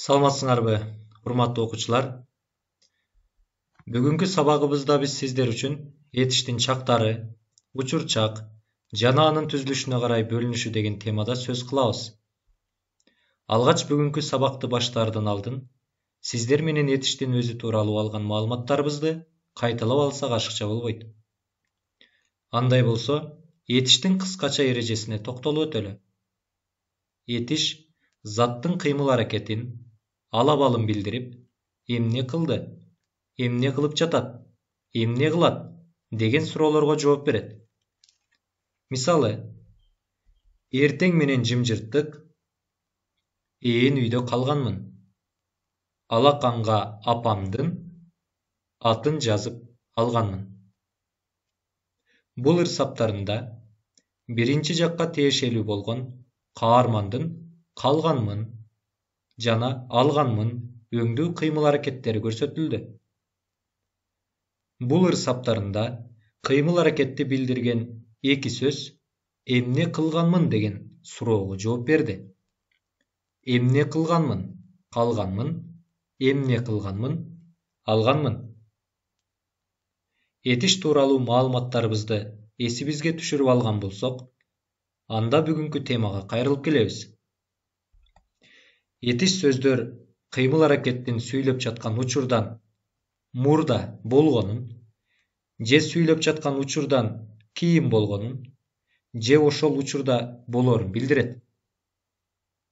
Саламатсыңарбы, урматтуу окуучулар? Бүгүнкү сабагыбызда биз сиздер үчүн этиштин чактары, учурчак жана анын түзүлүшүнө карай бөлүнүшү деген темада сөз кылабыз. Алгач бүгүнкү сабакты баштаардан алдын сиздер менен этиштин өзү тууралуу алган маалыматтарыбызды кайталап алсак ашыкча болбойт. Андай болсо, этиштин кыскача эрежесине токтолуп өтөлү. Этиш заттын кыймыл-аракетин, алабалын билдирип, эмне кылды, эмне кылып жатат, эмне кылат деген суроолорго жооп берет. Мисалы, эртең менен жымжырттык, үйдө калганмын. Алаканга апамдын атын жазып алганмын. Бул ырсаптарында биринчи жакка тиешелүү болгон каармандын калганмын жана алганмын өңдүү кыймыл-аракеттери көрсөтүлдү. Бул ырсаптарында кыймыл-аракетти билдирген эки сөз эмне кылганмын деген суроого жооп берди. Эмне кылганмын, калганмын, эмне кылганмын, алганмын. Этиш тууралуу маалыматтарыбызды эсибизге түшүрүп алган болсок, анда бүгүнкү темага кайрылып келебиз. Этиш сөздөр кыймыл-аракеттин сүйлөп жаткан учурдан мурда болгонун, же сүйлөп жаткан учурдан кийин болгонун, же ошол учурда болорун билдирет.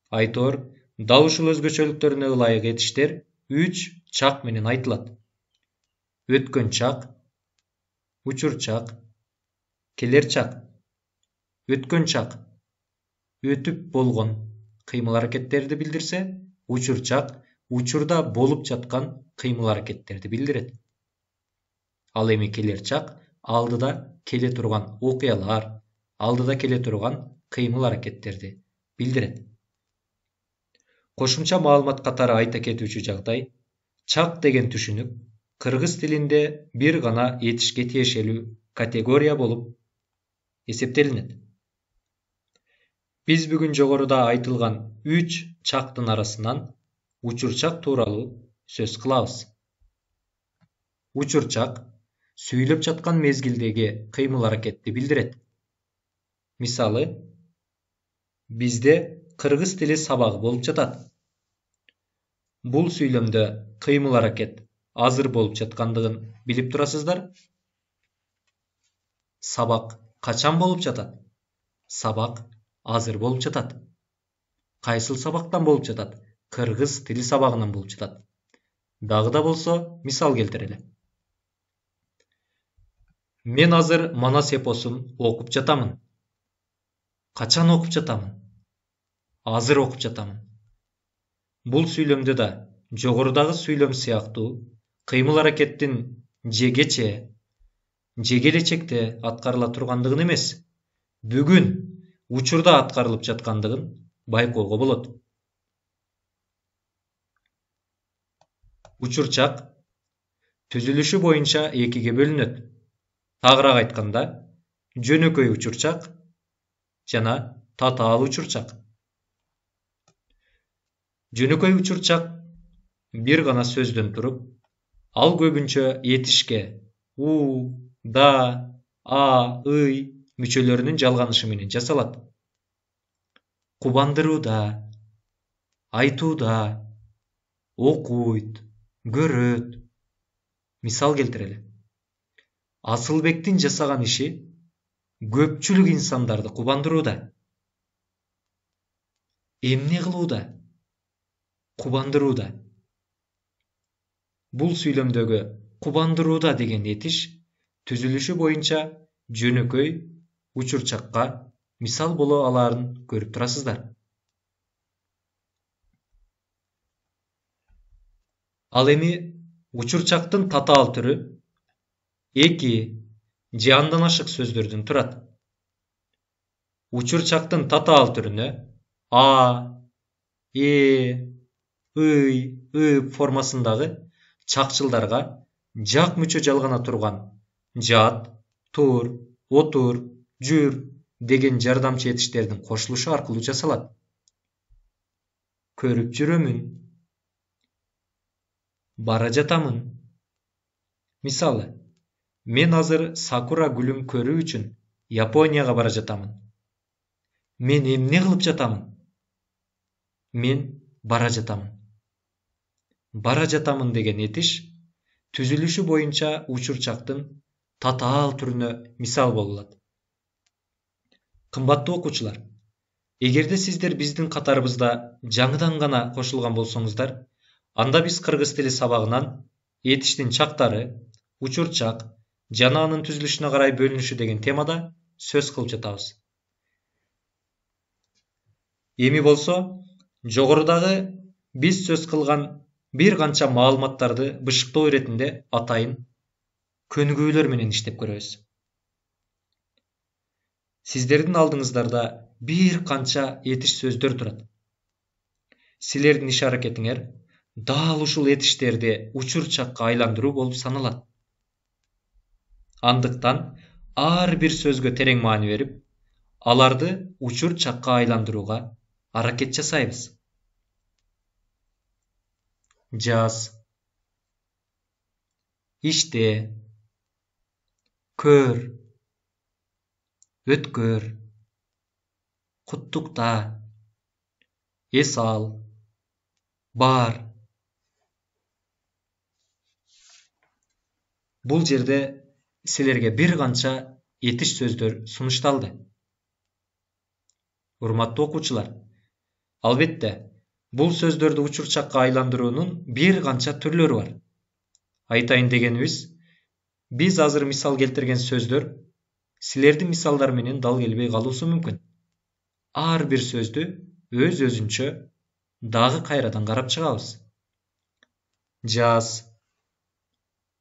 Айтор, дал ушул өзгөчөлүктөрүнө ылайык этиштер 3 чак менен айтылат. Өткөн чак, учур чак, келер чак. Өткөн чак өтүп болгон кыймыл-аракеттерди билдирсе, учур чак учурда болуп жаткан кыймыл-аракеттерди билдирет. Ал эми келер чак алдыда келе турган окуялар, алдыда келе турган кыймыл-аракеттерди билдирет. Кошумча маалымат катары айта кетүүчү жагдай, чак деген түшүнүк кыргыз тилинде бир гана этишке тиешелүү категория болуп эсептелинет. Биз бүгүн жогоруда айтылган 3 чактын арасынан учурчак тууралуу сөз кылабыз. Учурчак сүйлөп жаткан мезгилдеги кыймыл-аракетти билдирет. Мисалы, бизде кыргыз тили сабагы болуп жатат. Бул сүйлөмдө кыймыл-аракет азыр болуп жаткандыгын билип турасыздар? Сабак качан болуп жатат? Сабак азыр болуп жатат. Кайсыл сабактан болуп жатат? Кыргыз тили сабагынан болуп жатат. Дагы да болсо мисал келтирели. Мен азыр Манас эпосун окуп жатамын. Качан окуп жатамын? Азыр окуп жатамын. Бул сүйлөмдө да жогорудагы сүйлөм сыяктуу кыймыл-аракеттин же кече, же келечекте аткарыла тургандыгын эмес, бүгүн учурда аткарылып жаткандыгын байкоого болот. Учурчак түзүлүшү боюнча экиге бөлүнөт. Тагыраак айтканда, жөнөкөй учурчак жана татаал учурчак. Жөнөкөй учурчак бир гана сөздөн туруп, ал көбүнчө этишке у, да, а, ый мүчөлөрүнүн жалганышы менен жасалат. Кубандырууда, айтууда, окуйт, көрөт. Мисал келтирели. Асылбектин жасаган иши көпчүлүк инсандарды кубандырууда. Эмне кылууда? Кубандырууда. Бул сүйлөмдөгү кубандырууда деген этиш түзүлүшү боюнча жөнөкөй учурчакка мисал боло алаарын көрүп турасыздар. Ал эми учурчактын татаал түрү 2 же андан ашык сөздөрдөн турат. Учурчактын татаал түрүнө а, ый, формасындагы чакчылдарга жак мүчө жалгана турган жат, тур, отур, жүр деген жардамчы этиштердин кошулушу аркылуу жасалат. Көрүп жүрөмүн, Бара жатамын. Мисалы, мен азыр сакура гүлүн көрүү үчүн Японияга бара жатамын. Мен эмне кылып жатамын? Мен бара жатамын. Бара жатамын деген этиш түзүлүшү боюнча учурчактын татаал түрүнө мисал болот. Кымбаттуу окуучулар, эгерде сиздер биздин катарыбызда жаңыдан гана кошулган болсоңуздар, анда биз кыргыз тили сабагынан этиштин чактары, учурчак жана анын түзүлүшүнө карай бөлүнүшү деген темада сөз кылып жатабыз. Эми болсо, жогорудагы биз сөз кылган бир канча маалыматтарды бышыктоо иретинде атайын көнүгүүлөр менен иштеп көрөбүз. Сиздердин алдыңыздарда бир канча этиш сөздөр турат. Силердин иш аракетиңер дал ушул этиштерди учурчакка айландыруу болуп саналат. Андыктан ар бир сөзгө терең маани берип, аларды учурчакка айландырууга аракет жасайбыз. Жаз, иште, көр, өткөр, куттукта, эс ал, бар. Бул жерде силерге бир канча этиш сөздөр сунушталды. Урматтуу окуучулар, албетте, бул сөздөрдү учурчакка айландыруунун бир канча түрлөрү бар. Айтайын дегенибиз, биз азыр мисал келтирген сөздөр силердин мисалдар менен дал келбей калуусу мүмкүн. Ар бир сөздү өз-өзүнчө дагы кайрадан карап чыгабыз. Жаз,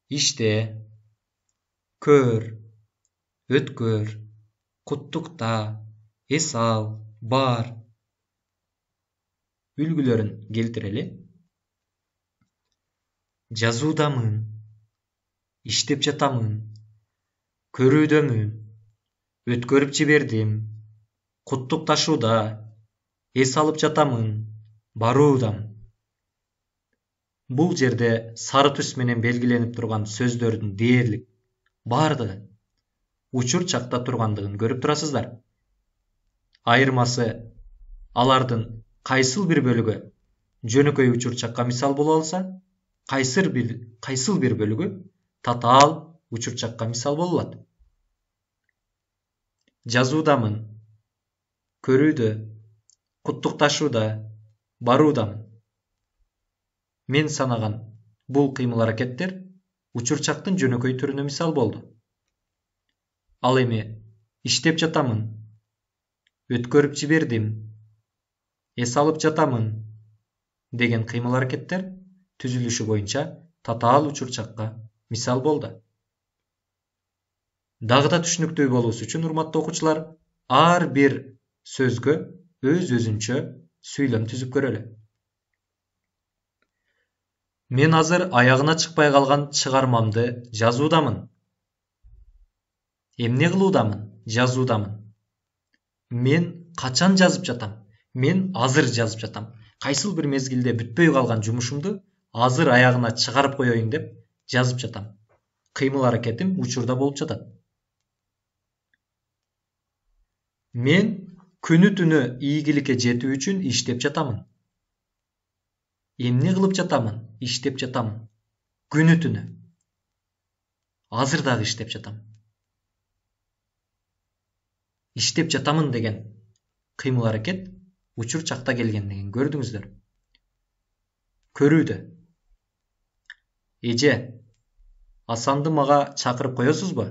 иште, көр, өткөр, куттукта, эс ал, бар. Үлгүлөрүн келтирели. Жазуудамын, иштеп жатамын, көрүүдөмүн, өткөрүп жибердим, куттукташууда, эс алып жатамын, баруудамын. Бул жерде сары түс менен белгиленип турган сөздөрдүн дээрлик бардыгы учурчакта тургандыгын көрүп турасыздар. Айырмасы алардын кайсыл бир бөлүгү жөнөкөй учурчакка мисал боло алса, кайсыл бир бөлүгү татаал учурчакка мисал боло алат. Жазуудамын, көрүүдө, куттукташууда, баруудамын. Мен санаган бул кыймыл аракеттер учурчактын жөнөкөй түрүнө мисал болду. Ал эми иштеп жатамын, өткөрүп жибердим, эс алып жатамын деген кыймыл аракеттер түзүлүшү боюнча татаал учурчакка мисал болду. Дагы да түшүнүктүү болуусу үчүн, урматтуу окуучулар, ар бир сөзгө өз-өзүнчө сүйлөм түзүп көрөлү. Мен азыр аягына чыкпай калган чыгармамды жазуудамын. Эмне кылуудамын? Жазуудамын. Мен качан жазып жатам? Мен азыр жазып жатам. Кайсыл бир мезгилде бүтпөй калган жумушумду азыр аягына чыгарып коеюн деп жазып жатам. Кыймыл аракетим учурда болуп жатат. Мен күнү түнү ийгиликке жетүү үчүн иштеп жатамын. Эмне кылып жатамын? Иштеп жатамын. Күнү түнү. Азыр дагы иштеп жатам. Иштеп жатамын деген кыймыл аракет учурчакта келгендигин көрдүңүздөр. Көрүүдө. Эже, Асанды мага чакырып коесузбу?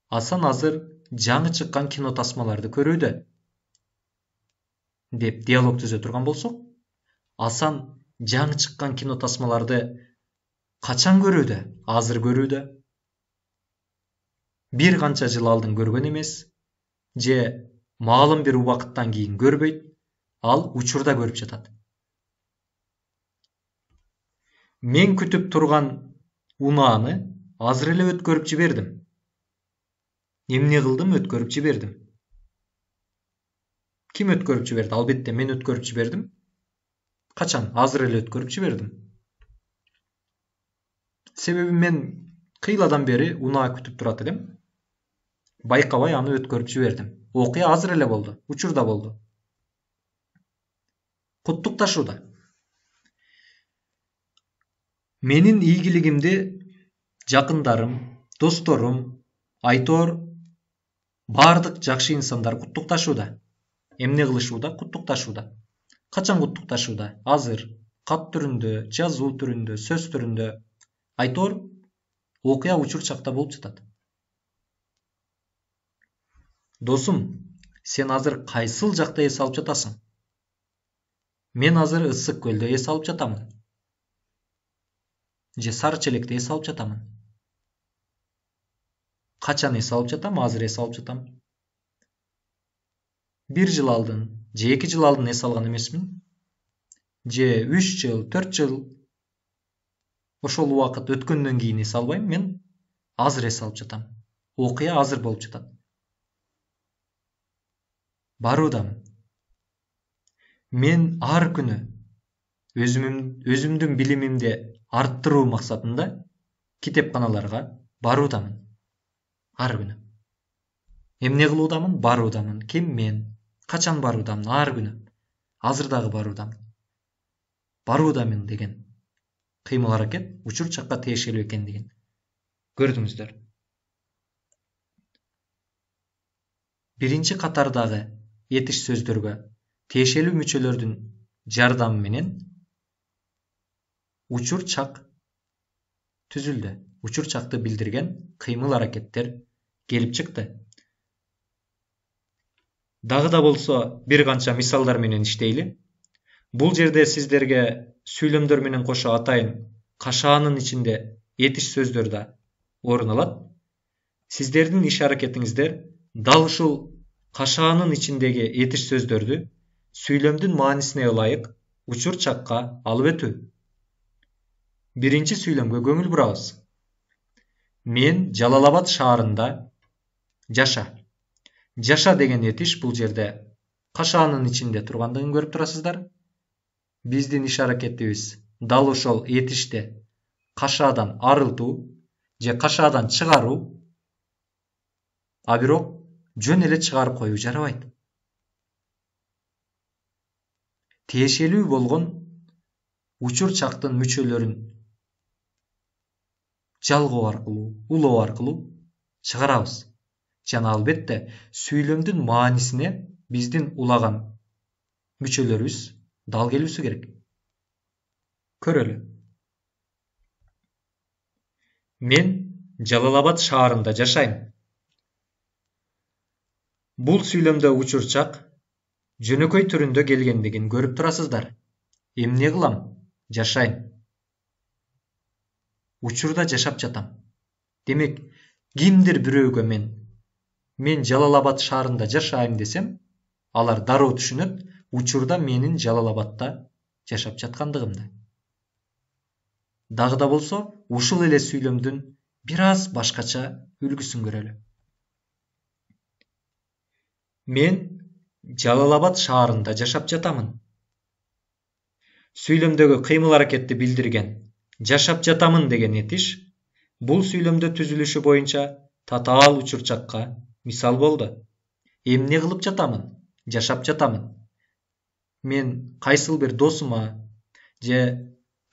Асан азыр жаңы чыккан кино тасмаларды көрүүдө. Деп диалог түзө турган болсок, Асан жаңы чыккан кино тасмаларды качан көрүүдө? Азыр көрүүдө. Бир канча жыл алдын көргөн эмес, же маалым бир убакыттан кийин көрбөйт, ал учурда көрүп жатат. Мен күтүп турган унааны азыр эле өткөрүп жибердим. Эмне кылдым? Өткөрүп жибердим. Ким өткөрүп жиберди? Албетте мен өткөрүп жибердим. Качан? Азыр эле өткөрүп жибердим. Себеби мен кыйладан бери унаа күтүп турат элем. Байкабай аны өткөрүп жибердим. Окуя азыр эле болду, учурда болду. Куттукташууда. Менин ийгилигимди жакындарым, досторум, айтор бардык жакшы инсандар куттукташууда. Эмне кылышууда? Куттукташууда. Качан куттукташууда? Азыр кат түрүндө, жазуу түрүндө, сөз түрүндө. Айтор окуя учур чакта болуп жатат. Досум, сен азыр кайсыл жакта эс алып жатасың? Мен азыр Ысык көлдө эс алып жатамын. Же Сары Челекте эс алып жатамын. Качан эс алып жатам? Азыр эс алып жатам. 1 жыл алдын, же 2 жыл алдын эс алган эмесмин. Же 3 жыл, 4 жыл. Ошол убакыт өткөндөн кийин эс албайм, мен азыр эс алып жатам. Окуя азыр болуп жатат. Баруудамын. Мен ар күнү өзүмдүн билимимди арттыруу максатында китепканаларга баруудамын. Ар күнү. Эмне кылуудамын? Баруудамын. Ким мен? Качан баруудамын? Ар күнү. Азыр дагы баруудамын. Баруудамын деген кыймыл аракет учур чакка тиешелүү экендигин көрдүңүздөр. Биринчи катардагы этиш сөздөргө тиешелүү мүчөлөрдүн жардамы менен учур чак түзүлдү. Учур чакты билдирген кыймыл аракеттер келип чыкты. Дагы да болсо бир канча мисалдар менен иштейли. Бул жерде сиздерге сүйлөмдөр менен кошо атайын кашаанын ичинде этиш сөздөр да орун алат. Сиздердин иш аракетиңиздер дал ушул кашаанын ичиндеги этиш сөздөрдү сүйлөмдүн маанисине ылайык учур чакка алып өтүү. Биринчи сүйлөмгө көңүл бурабыз. Мен Жалалабад шаарында жаша. Жаша деген этиш бул жерде кашаанын ичинде тургандыгын көрүп турасыздар. Биздин иш аракетибиз дал ошол этиште кашаадан арылтуу же кашаадан чыгаруу, а бирок жөн эле чыгарып коюу жарабайт. Тиешелүү болгон учур чактын мүчөлөрүн жалгоо аркылуу, улоо аркылуу чыгарабыз. Жана албетте сүйлөмдүн маанисине биздин улаган мүчөлөрүбүз дал келүүсү керек. Көрөлү. Мен Жалалабад шаарында жашайм. Бул сүйлөмдө учур чак жөнөкөй түрүндө келгендигин көрүп турасыздар. Эмне кылам? Жашайм. Учурда жашап жатам. Демек, кимдир бирөөгө мен Жалалабад шаарында жашайм десем, алар дароо түшүнөт, учурда менин Жалалабадта жашап жаткандыгымды. Дагы да болсо, ушул эле сүйлөмдүн бир аз башкача үлгүсүн көрөлү. Мен Жалалабад шаарында жашап жатамын. Сүйлөмдөгү кыймыл аракетти билдирген жашап жатамын деген этиш бул сүйлөмдө түзүлүшү боюнча татаал учур чакка мисал болду. Эмне кылып жатамын? Жашап жатамын. Мен кайсыл бир досума же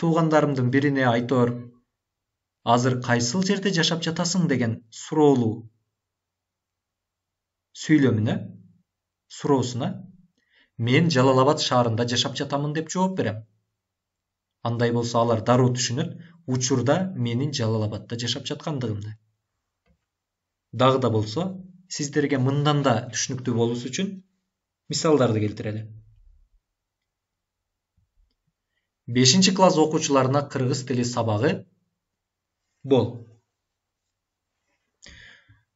туугандарымдын бирине айтор, азыр кайсыл жерде жашап жатасың деген суроолуу суроосуна мен Жалалабад шаарында жашап жатамын деп жооп берем. Андай болсо алар дароо түшүнөт, учурда менин Жалалабадта жашап жаткандыгымды. Дагы да болсо, сиздерге мындан да түшүнүктүү болуусу үчүн мисалдарды келтирели. 5 класс окуучуларына кыргыз тили сабагы бол.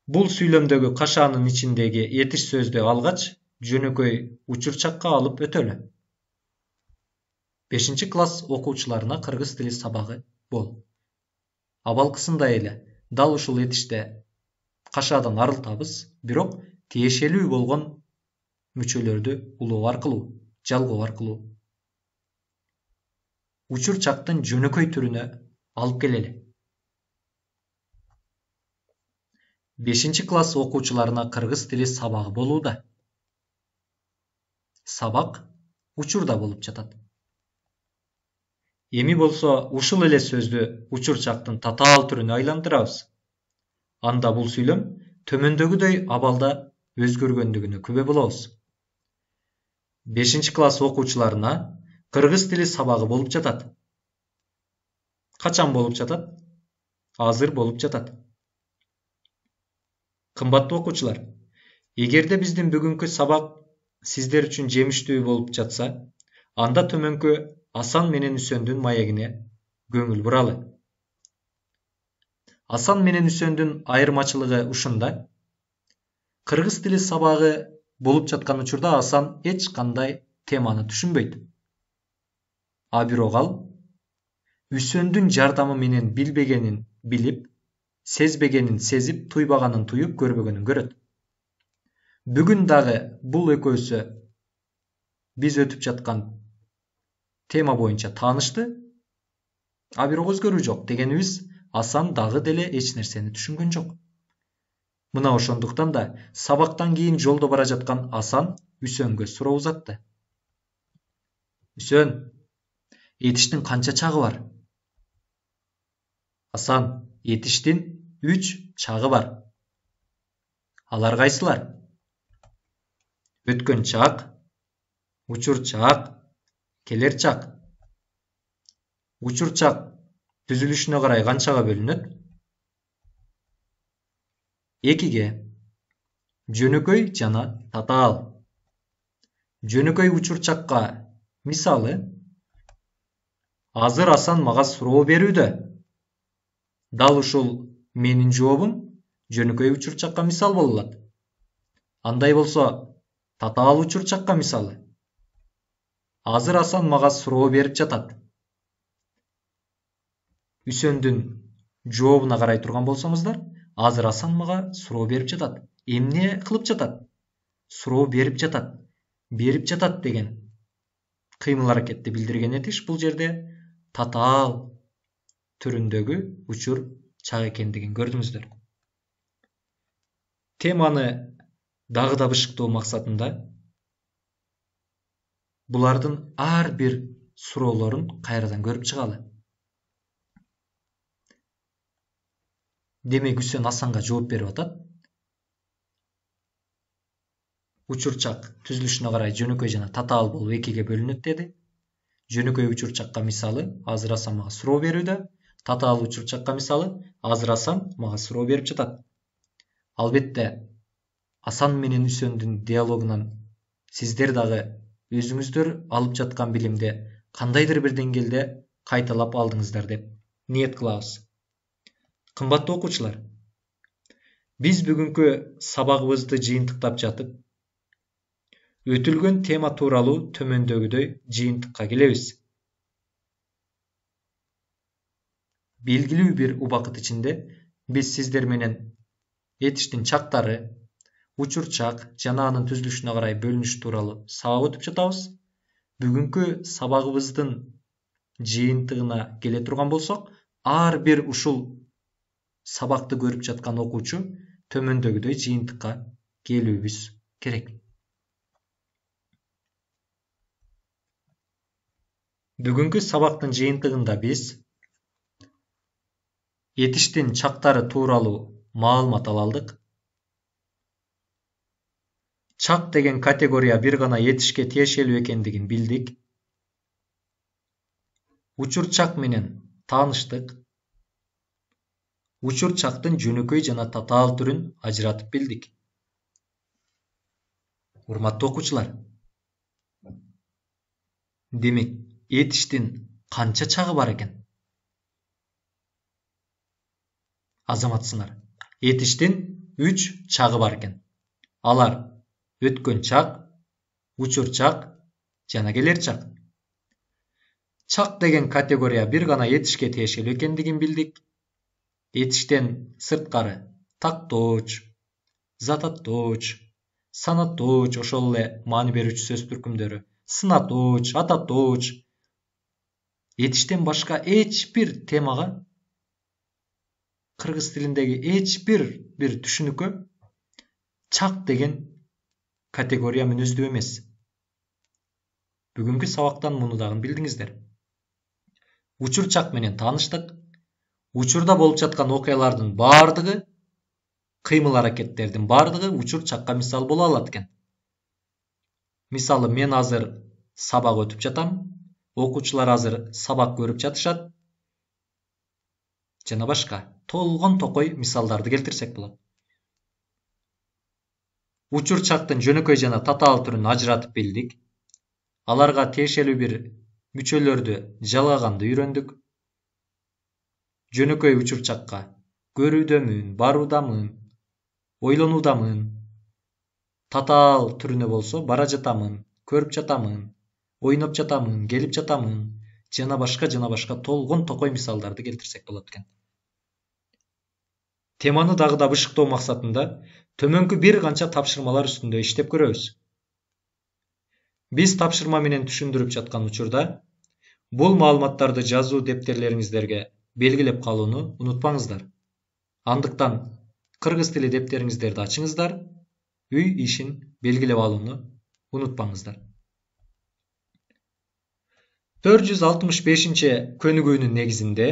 Бул сүйлөмдөгү кашаанын ичиндеги этиш сөздү алгач, жөнөкөй учур чакка алып өтөлү. 5 класс окуучуларына кыргыз тили сабагы бол. Абалкысындай эле дал ушул этиште кашаадан арылтабыз, бирок тиешелүү болгон мүчөлөрдү улоо аркылуу, жалгоо аркылуу учур чактын жөнөкөй түрүнө алып келели. 5-класс окуучуларына кыргыз тили сабагы болууда. Сабак учурда болуп жатат. Эми болсо ушул эле сөздү учурчактын татаал түрүнө айландырабыз. Анда бул сүйлөм төмөндөгүдөй абалда өзгөргөндүгүнө күбө болобуз. 5-класс окуучуларына кыргыз тили сабагы болуп жатат. Качан болуп жатат? Азыр болуп жатат. Кымбаттуу окуучулар, эгерде биздин бүгүнкү сабак сиздер үчүн жемиштүү болуп жатса, анда төмөнкү Асан менен Үсөндүн маегине көңүл буралы. Асан менен Үсөндүн айырмачылыгы ушунда. Кыргыз тили сабагы болуп жаткан учурда Асан эч кандай теманы түшүнбөйт. А бирок ал Үсөндүн жардамы менен билбегенин билип, сезбегенин сезип, туйбаганын туюп, көрбөгөнүн көрөт. Бүгүн дагы бул экөөсү биз өтүп жаткан тема боюнча таанышты, а бирок өзгөрүү жок дегенибиз, Асан дагы деле эч нерсени түшүнгөн жок. Мына ошондуктан да сабактан кийин жолдо бара жаткан Асан Үсөнгө суроо узатты. Үсөн, этиштин канча чагы бар? Асан, этиштин 3 чагы бар. Алар кайсылар? Өткөн чак, учур чак, келер чак. Учур чак түзүлүшүнө карай канчага бөлүнөт? 2ге. Жөнөкөй жана татаал. Жөнөкөй учур чакка мисалы. Азыр Асан мага суроо берүүдө. Дал ушул менин жообум жөнөкөй учур чакка мисал боло алат. Андай болсо, татаал учур чакка мисалы. Азыр Асан мага суроо берип жатат. Үсөндүн жообуна карай турган болсоңуздар, азыр Асан мага суроо берип жатат. Эмне кылып жатат? Суроо берип жатат. Берип жатат деген кыймыл аракетти билдирген этиш бул жерде татаал түрүндөгү учур чак экендигин көрдүңүздөр. Теманы дагы да бышыктоо максатында булардын ар бир суроолорун кайрадан көрүп чыгалы. Демек Үсөн Асанга жооп берип атат. Учур чак түзүлүшүнө карай жөнөкөй жана татаал болуп 2ге бөлүнөт деди. Жөнөкөй учур чакка мисалы, азыр Асан мага суроо берүүдө. Татаал учур чакка мисалы, азыр Асан мага суроо берип жатат. Албетте, Асан менен Үсөндүн диалогунан сиздер дагы өзүңүздөр алып жаткан билимди кандайдыр бир деңгээлде кайталап алдыңыздар деп ниет кылабыз. Кымбаттуу окуучулар, биз бүгүнкү сабагыбызды жыйынтыктап жатып, өтүлгөн тема тууралуу төмөндөгүдөй жыйынтыкка келебиз. Белгилүү бир убакыт ичинде биз сиздер менен этиштин чактары, учур чак жана анын түзүлүшүнө карай бөлүнүш тууралуу сабак өтүп жатабыз. Бүгүнкү сабагыбыздын жыйынтыгына келе турган болсок, ар бир ушул сабакты көрүп жаткан окуучу төмөндөгүдөй жыйынтыкка келүүбүз керек. Бүгүнкү сабактын жыйынтыгында биз этиштин чактары тууралуу маалымат ала алдык. Чак деген категория бир гана этишке тиешелүү экендигин билдик. Учур чак менен тааныштык. Учур чактын жөнөкөй жана татаал түрүн ажыратып билдик. Урматтуу окуучулар, демек этиштин канча чагы бар экен? Азаматсыңар, этиштин 3 чагы бар экен. Алар өткөн чак, учур чак жана келер чак. Чак деген категория бир гана этишке тиешелүү экендигин билдик. Этиштен сырткары тактооч, зататтооч, санаттооч, ошол эле маани берүүчү сөз түркүмдөрү, сынатооч, ататооч. Этиштен башка эч бир темага кыргыз тилиндеги эч bir түшүнүккө чак деген категория мүнөздүү эмес. Бүгүнкү сабактан муну дагы билдиңиздер. Учур чак менен тааныштык. Учурда болуп жаткан окуялардын баардыгы, кыймыл аракеттердин баардыгы учур чакка мисал боло алат экен. Мисалы, мен азыр сабак өтүп жатам, окуучулар азыр сабак көрүп жатышат, жана башка толгон токой мисалдарды келтирсек болот. Учур чактын жөнөкөй жана татаал түрүн ажыратып билдик. Аларга тиешелүү бир мүчөлөрдү жалгаганды үйрөндүк. Жөнөкөй учур чакка көрүүдөмүн, баруудамын, ойлонуудамын. Татаал түрүнө болсо бара жатамын, көрүп жатамын, ойноп жатамын, келип жатамын, жана башка толгон токой мисалдарды келтирсек болот экен. Теманы дагы да бышыктоо максатында төмөнкү бир канча тапшырмалар үстүндө иштеп көрөбүз. Биз тапшырма менен түшүндүрүп жаткан учурда бул маалыматтарды жазуу дептерлериңиздерге белгилеп калууну унутпаңыздар. Андыктан кыргыз тили дептериңиздерди ачыңыздар, үй ишин белгилеп алууну унутпаңыздар. 465-чи көнүгүүнүн негизинде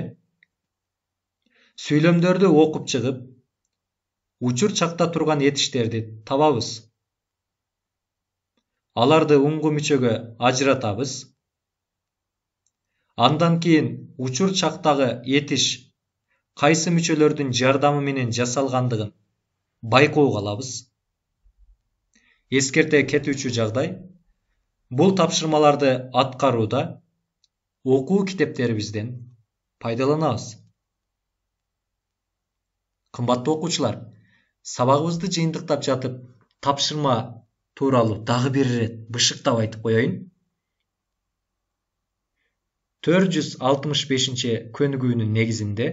сүйлөмдөрдү окуп чыгып, учур чакта турган этиштерди табабыз. Аларды уңгу мүчөгө ажыратабыз. Андан кийин учур чактагы этиш кайсы мүчөлөрдүн жардамы менен жасалгандыгын байкоого алабыз. Эскерте кетүүчү жагдай, бул тапшырмаларды аткарууда окуу китептерибизден пайдаланабыз. Кымбаттуу окуучулар, сабагыбызды жыйынтыктап жатып, тапшырма тууралуу дагы бир ирет бышыктап айтып коеюн. 465-чи көнүгүүнүн негизинде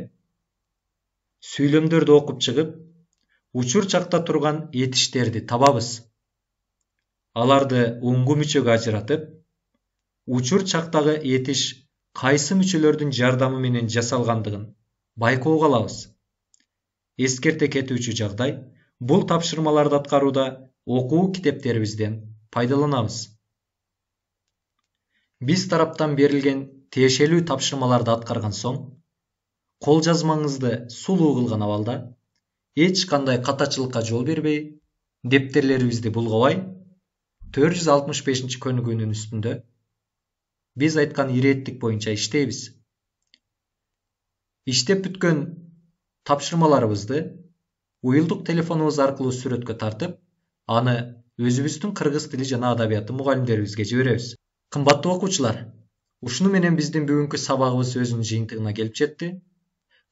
сүйлөмдөрдү окуп чыгып, учур чакта турган этиштерди табабыз. Аларды уңгу мүчөгө ажыратып, учур чактагы этиш кайсы мүчөлөрдүн жардамы менен жасалгандыгын байкоого алабыз. Эскерте кетүүчү жагдай, бул тапшырмаларды аткарууда окуу китептерибизден пайдаланабыз. Биз тараптан берилген тиешелүү тапшырмаларды аткарган соң, кол жазмаңызды сулуу кылган абалда, эч кандай катачылыкка жол бербей, дептерлерибизди булгабай, 465-чи көнүгүүнүн үстүндө биз айткан иреттик боюнча иштейбиз. Иштеп бүткөн тапшырмаларыбызды уюлдук телефонубуз аркылуу сүрөткө тартып, аны өзүбүздүн кыргыз тили жана адабияты мугалимдерибизге жиберебиз. Кымбаттуу окуучулар, ушуну менен биздин бүгүнкү сабагыбыз өзүнүн жыйынтыгына келип жетти.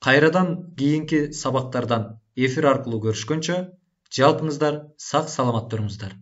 Кайрадан кийинки сабактардан эфир аркылуу көрүшкөнчө, жалпыңыздар сак саламат туруңуздар.